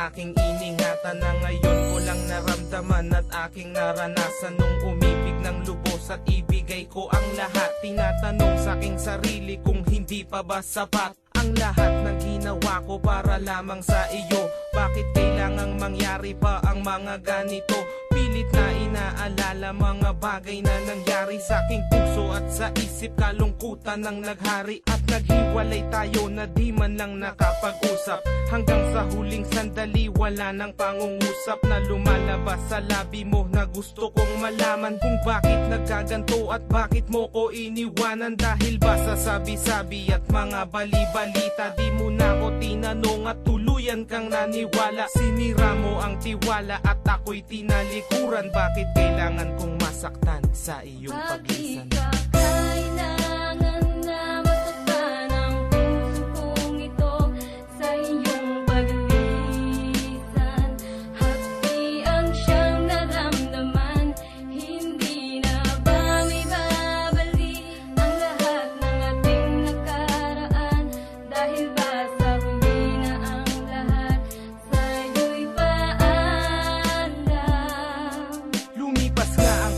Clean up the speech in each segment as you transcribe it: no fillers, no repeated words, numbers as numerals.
aking iningatan na ngayon ko lang naramdaman at aking naranasan nung umibig ng lubos at ibigay ko ang lahat. Tinatanong sa aking sarili kung hindi pa ba sapat ang lahat ng ginawa ko para lamang sa iyo. Bakit kailangang mangyari pa ang mga ganito? Pilit na inaalala mga bagay na nangyari sa aking puso at sa isip. Kalungkutan ang naghari at naghiwalay tayo na di man lang nakapag-usap. Hanggang sa huling sandali wala nang pangungusap na lumalabas sa labi mo na gusto kong malaman kung bakit nagkaganto at bakit mo ko iniwanan. Dahil ba sa sabi-sabi at mga bali-balita di mo na ko tinanong at tuluyan kang naniwala. Sinira mo ang tiwala at ako'y tinalikuran. Bakit kailangan kong masaktan sa iyong paglisan?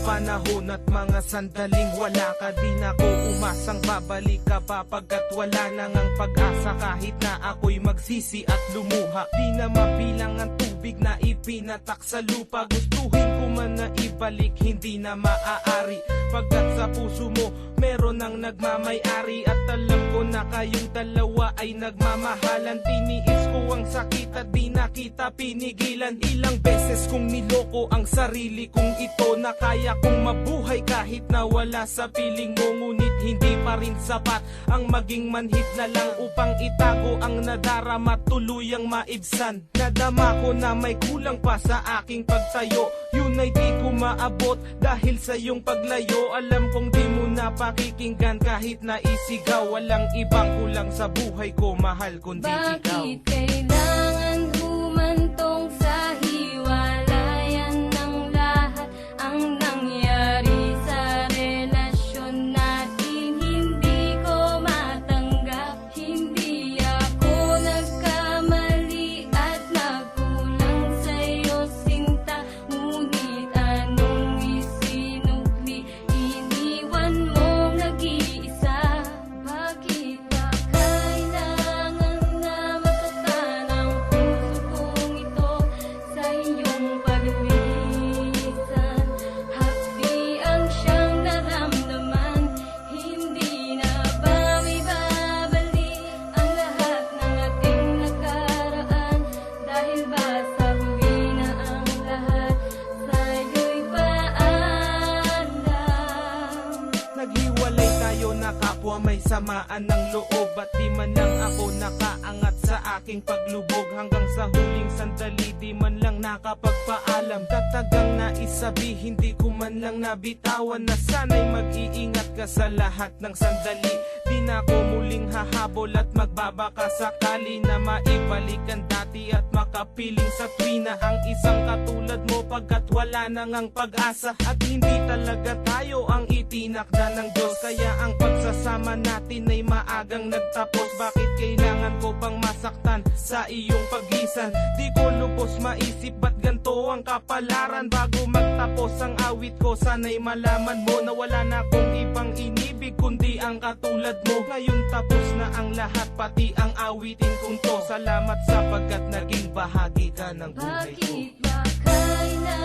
Panahon at mga sandaling wala ka, di na ko umasang babalik ka pa pagkat wala nang ang pag-asa. Kahit na ako'y magsisi at lumuha, di na mabilang ang tubig na ipinatak sa lupa. Gustuhin ko man na ibalik, hindi na maaari pagkat sa puso mo meron ang nagmamay-ari. At alam ko na kayong dalawa ay nagmamahalan. Tiniis ko ang sakit at di na kita pinigilan. Ilang beses kong niloko ang sarili kong ito na kaya kong mabuhay kahit na wala sa piling mo. Ngunit hindi pa rin sapat ang maging manhid na lang upang itago ang nadarama, tuluyang maibsan. Nadama ko na may kulang pa sa aking pagtayo, yun ay di ko maabot dahil sa iyong paglayo. Alam kong di mo na pakikinggan kahit na isigaw. Walang ibang kulang sa buhay ko, mahal, kundi ikaw. Bakit kailangan humantong sa hiwalayan ng lahat ang nangyari sa relasyon natin? Hindi ko matanggap, hindi ako nagkamali at nagkulang sa'yo sinta. Ngunit anong isinukli, iniwan mong nag-iisa. Bakit ba kailangan na masaktan ang puso kong ito sa iyong paglisan? Hapdi ang siyang naramdaman, hindi na ba may babalik ang lahat ng ating nakaraan? Dahil ba sa huli na ang lahat sa'yo'y paalam? Naghiwalay tayo na kapwa may samaan ng loob, at di man lang ako nakaangat sa aking paglubog. Hanggang sa huling sandali di man lang nakapagpaalam. Tatagang naisabi, hindi ko man lang nabitawan na sana'y mag-iingat ka sa lahat ng sandali. Di na ko muling hahabol at magbabaka sakali na maibalik ang dati at makapiling sa tuwina ang isang katulad mo pagkat wala nang ang pag-asa. At hindi talaga tayo ang itinakda ng Diyos, kaya ang pagsasama natin ay maagang nagtapos. Bakit kailangan ko pang masaktan sa iyong pagisan? Di ko lubos maisip ba't ganito ang kapalaran. Bago magtapos ang awit ko, sana'y malaman mo na wala na akong ibang inibig kundi ang katulad mo. Ngayon tapos na ang lahat, pati ang awitin kong to. Salamat sapagkat naging bahagi ka ng buhay ko. Bakit ba kailangan